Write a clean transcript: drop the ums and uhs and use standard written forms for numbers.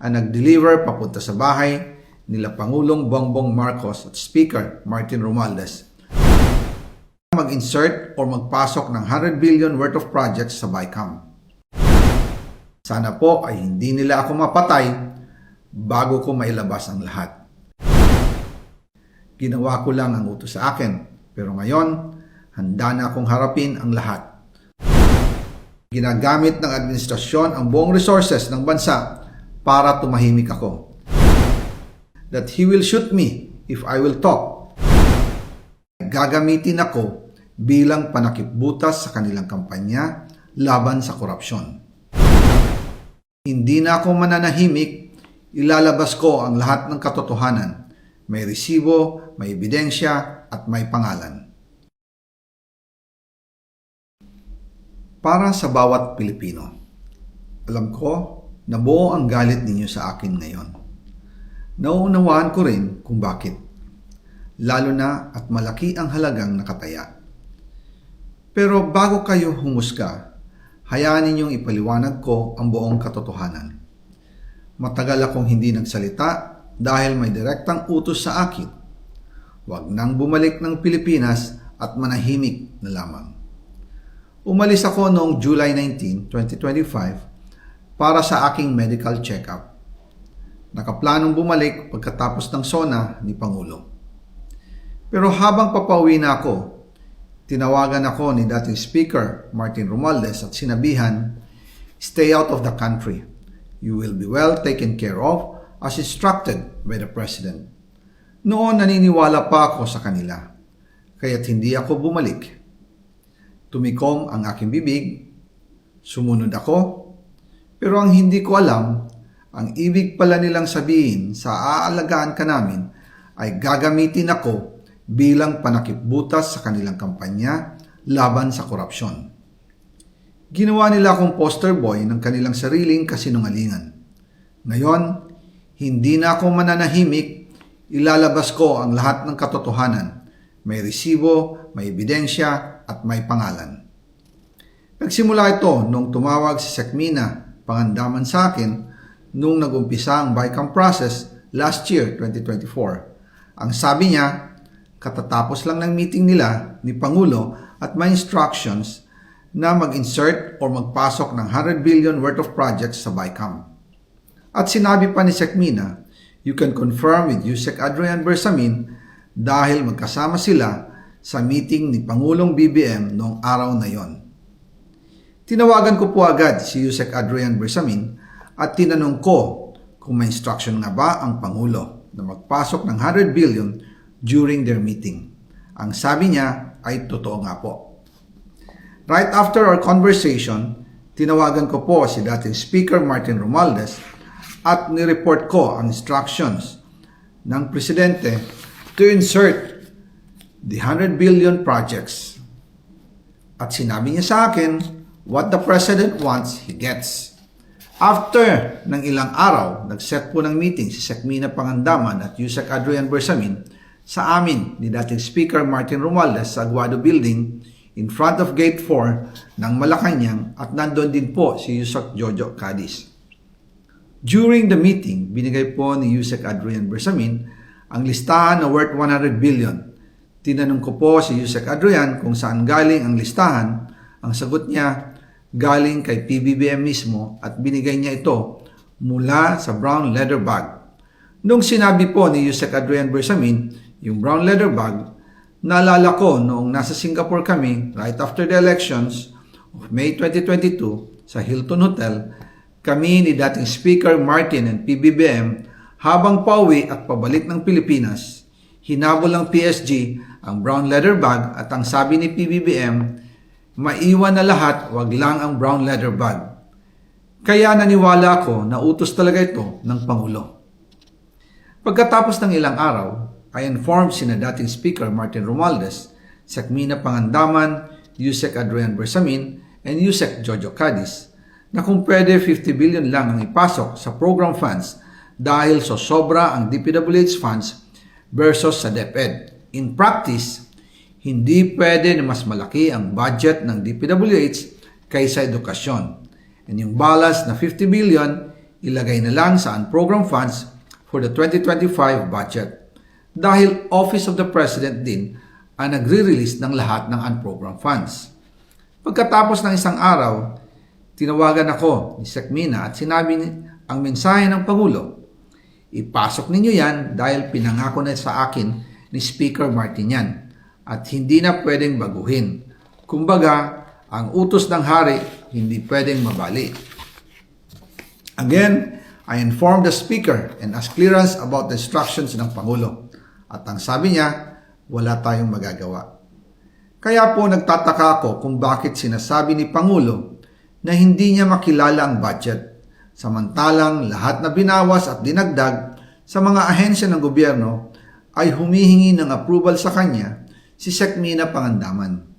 ang nag-deliver papunta sa bahay nila Pangulong Bongbong Marcos at Speaker Martin Romualdez mag-insert o magpasok ng 100 billion worth of projects sa BICAM. Sana po ay hindi nila ako mapatay bago ko mailabas ang lahat. Ginawa ko lang ang utos sa akin, pero ngayon, handa na akong harapin ang lahat. Ginagamit ng administrasyon ang buong resources ng bansa para tumahimik ako. That he will shoot me if I will talk. Gagamitin ako bilang panakipbutas sa kanilang kampanya laban sa korupsyon. Hindi na ako mananahimik, ilalabas ko ang lahat ng katotohanan. May resibo, may ebidensya, at may pangalan. Para sa bawat Pilipino, alam ko na buo ang galit ninyo sa akin ngayon. Nauunawaan ko rin kung bakit, lalo na at malaki ang halagang nakataya. Pero bago kayo humusga, hayaan ninyong ipaliwanag ko ang buong katotohanan. Matagal akong hindi nagsalita dahil may direktang utos sa akin. Huwag nang bumalik ng Pilipinas at manahimik na lamang. Umalis ako noong July 19, 2025 para sa aking medical check-up. Nakaplanong bumalik pagkatapos ng SONA ni Pangulo. Pero habang papauwi na ako, tinawagan ako ni dating Speaker Martin Romualdez at sinabihan, "Stay out of the country. You will be well taken care of as instructed by the President." Noon naniniwala pa ako sa kanila, kaya't hindi ako bumalik. Tumikom ang aking bibig, sumunod ako, pero ang hindi ko alam, ang ibig pala nilang sabihin sa aalagaan ka namin ay gagamitin ako bilang panakipbutas sa kanilang kampanya laban sa korupsyon. Ginawa nila akong poster boy ng kanilang sariling kasinungalingan. Ngayon, hindi na ako mananahimik, ilalabas ko ang lahat ng katotohanan. May resibo, may ebidensya, at may pangalan. Nagsimula ito nung tumawag si Sekmina Pangandaman sa akin nung nag-umpisa ang BICAM process last year, 2024. Ang sabi niya, katatapos lang ng meeting nila ni Pangulo at may instructions na mag-insert o magpasok ng 100 billion worth of projects sa BICAM. At sinabi pa ni Sekmina, you can confirm with Yusek Adrian Bersamin dahil magkasama sila sa meeting ni Pangulong BBM noong araw na yon. Tinawagan ko po agad si Yusek Adrian Bersamin at tinanong ko kung may instruction nga ba ang Pangulo na magpasok ng 100 billion during their meeting. Ang sabi niya ay totoo nga po. Right after our conversation, tinawagan ko po si dating Speaker Martin Romualdez at nireport ko ang instructions ng Presidente to insert the 100 billion projects. At sinabi niya sa akin, what the President wants, he gets. After ng ilang araw, nag-set po ng meeting si Sekmina Pangandaman at Yusek Adrian Bersamin sa amin ni dating Speaker Martin Romualdez sa Aguado Building in front of Gate 4 ng Malacanang at nandoon din po si Yusek Jojo Cadiz. During the meeting, binigay po ni Yusek Adrian Bersamin ang listahan na worth 100 billion. Tinanong ko po si Yusek Adrian kung saan galing ang listahan. Ang sagot niya, galing kay PBBM mismo at binigay niya ito mula sa brown leather bag. Nung sinabi po ni Yusek Adrian Bersamin yung brown leather bag, naalala ko noong nasa Singapore kami right after the elections of May 2022 sa Hilton Hotel, kami ni dating Speaker Martin and PBBM habang pauwi at pabalik ng Pilipinas, hinabol ng PSG ang brown leather bag at ang sabi ni PBBM, maiwan na lahat, wag lang ang brown leather bag. Kaya naniwala ako na utos talaga ito ng Pangulo. Pagkatapos ng ilang araw, I informed sina dating Speaker Martin Romualdez, Sekmina Pangandaman, Yusek Adrian Bersamin, and Yusek Jojo Cadiz na kung pwede 50 billion lang ang ipasok sa program funds dahil so sobra ang DPWH funds versus sa DepEd. In practice, hindi pwede na mas malaki ang budget ng DPWH kaysa edukasyon. And yung balance na 50 billion, ilagay na lang sa unprogrammed funds for the 2025 budget. Dahil Office of the President din ang nagre-release ng lahat ng unprogrammed funds. Pagkatapos ng isang araw, tinawagan ako ni Sec Mina at sinabi ang mensahe ng Pangulo. Ipasok ninyo yan dahil pinangako na sa akin ni Speaker Martin yan at hindi na pwedeng baguhin. Kumbaga, ang utos ng hari hindi pwedeng mabali. Again, I informed the Speaker and asked clearance about the instructions ng Pangulo. At ang sabi niya, wala tayong magagawa. Kaya po nagtataka ako kung bakit sinasabi ni Pangulo na hindi niya makilala ang budget, samantalang lahat na binawas at dinagdag sa mga ahensya ng gobyerno ay humihingi ng approval sa kanya si Sec Mina Pangandaman.